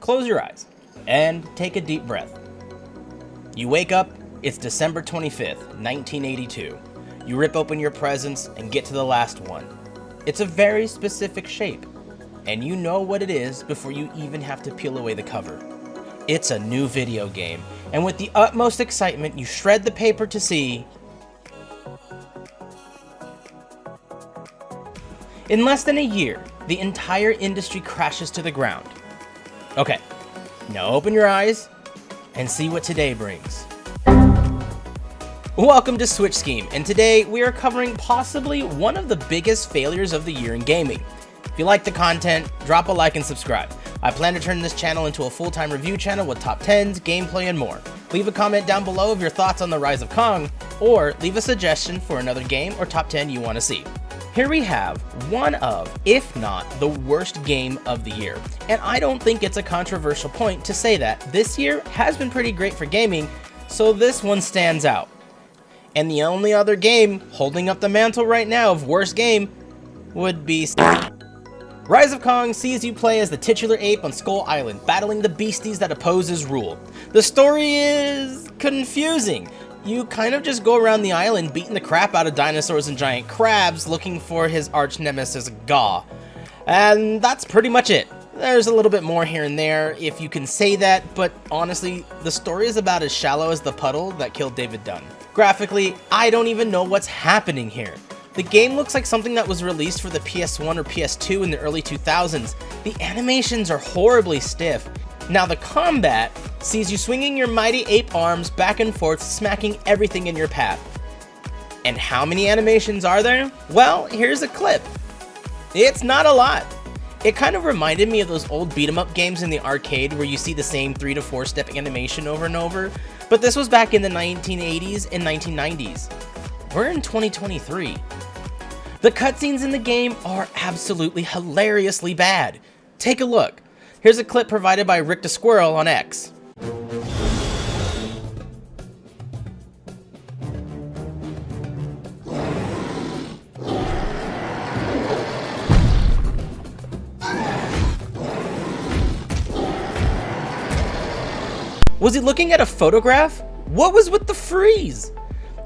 Close your eyes and take a deep breath. You wake up, it's December 25th, 1982. You rip open your presents and get to the last one. It's a very specific shape, and you know what it is before you even have to peel away the cover. It's a new video game, and with the utmost excitement, you shred the paper to see. In less than a year, the entire industry crashes to the ground. Okay, now open your eyes and see what today brings. Welcome to Switch Scheme, and today we are covering possibly one of the biggest failures of the year in gaming. If you like the content, drop a like and subscribe. I plan to turn this channel into a full-time review channel with top 10s, gameplay, and more. Leave a comment down below of your thoughts on the Rise of Kong, or leave a suggestion for another game or top 10 you want to see. Here we have one of, if not the worst game of the year. And I don't think it's a controversial point to say that this year has been pretty great for gaming, so this one stands out. And the only other game holding up the mantle right now of worst game would be Rise of Kong sees you play as the titular ape on Skull Island, battling the beasties that oppose his rule. The story is confusing. You kind of just go around the island beating the crap out of dinosaurs and giant crabs looking for his arch nemesis Gaw. And that's pretty much it. There's a little bit more here and there, if you can say that, but honestly, the story is about as shallow as the puddle that killed David Dunn. Graphically, I don't even know what's happening here. The game looks like something that was released for the PS1 or PS2 in the early 2000s. The animations are horribly stiff. Now the combat sees you swinging your mighty ape arms back and forth, smacking everything in your path. And how many animations are there? Well, here's a clip. It's not a lot. It kind of reminded me of those old beat-em-up games in the arcade where you see the same 3 to 4 step animation over and over, but this was back in the 1980s and 1990s. We're in 2023. The cutscenes in the game are absolutely hilariously bad. Take a look. Here's a clip provided by Rick the Squirrel on X. Was he looking at a photograph? What was with the freeze?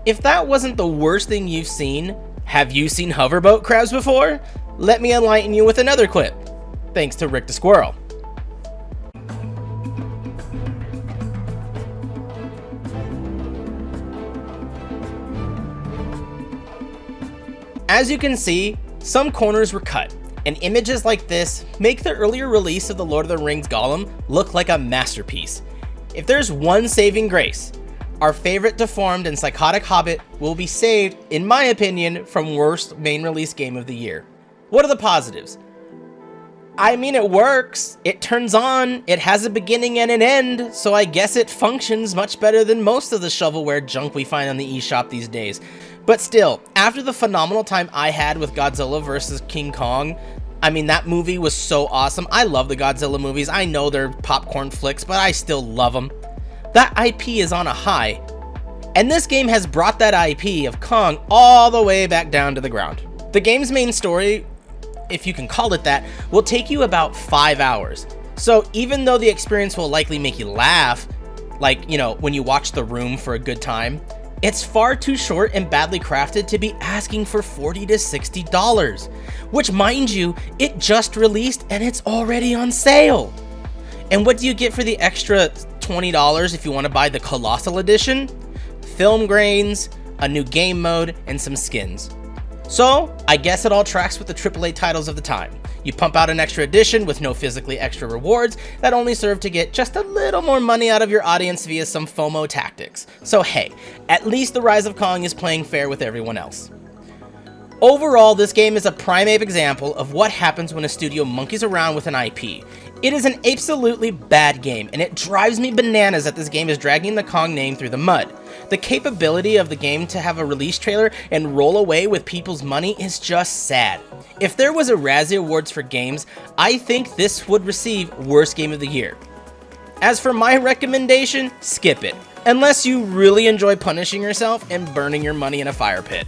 If that wasn't the worst thing you've seen, have you seen hoverboat crabs before? Let me enlighten you with another clip. Thanks to Rick the Squirrel. As you can see, some corners were cut, and images like this make the earlier release of the Lord of the Rings Gollum look like a masterpiece. If there's one saving grace, our favorite deformed and psychotic hobbit will be saved, in my opinion, from worst main release game of the year. What are the positives? I mean, it works, it turns on, it has a beginning and an end, so I guess it functions much better than most of the shovelware junk we find on the eShop these days. But still, after the phenomenal time I had with Godzilla vs. King Kong, I mean, that movie was so awesome. I love the Godzilla movies. I know they're popcorn flicks, but I still love them. That IP is on a high, and this game has brought that IP of Kong all the way back down to the ground. The game's main story, if you can call it that, will take you about 5 hours. So even though the experience will likely make you laugh, like, you know, when you watch The Room for a good time, it's far too short and badly crafted to be asking for $40 to $60, which, mind you, it just released and it's already on sale. And what do you get for the extra $20 if you want to buy the Colossal Edition? Film grains, a new game mode, and some skins. So, I guess it all tracks with the AAA titles of the time. You pump out an extra edition with no physically extra rewards that only serve to get just a little more money out of your audience via some FOMO tactics. So hey, at least the Rise of Kong is playing fair with everyone else. Overall, this game is a prime ape example of what happens when a studio monkeys around with an IP. It is an absolutely bad game, and it drives me bananas that this game is dragging the Kong name through the mud. The capability of the game to have a release trailer and roll away with people's money is just sad. If there was a Razzie Awards for games, I think this would receive Worst Game of the Year. As for my recommendation, skip it, unless you really enjoy punishing yourself and burning your money in a fire pit.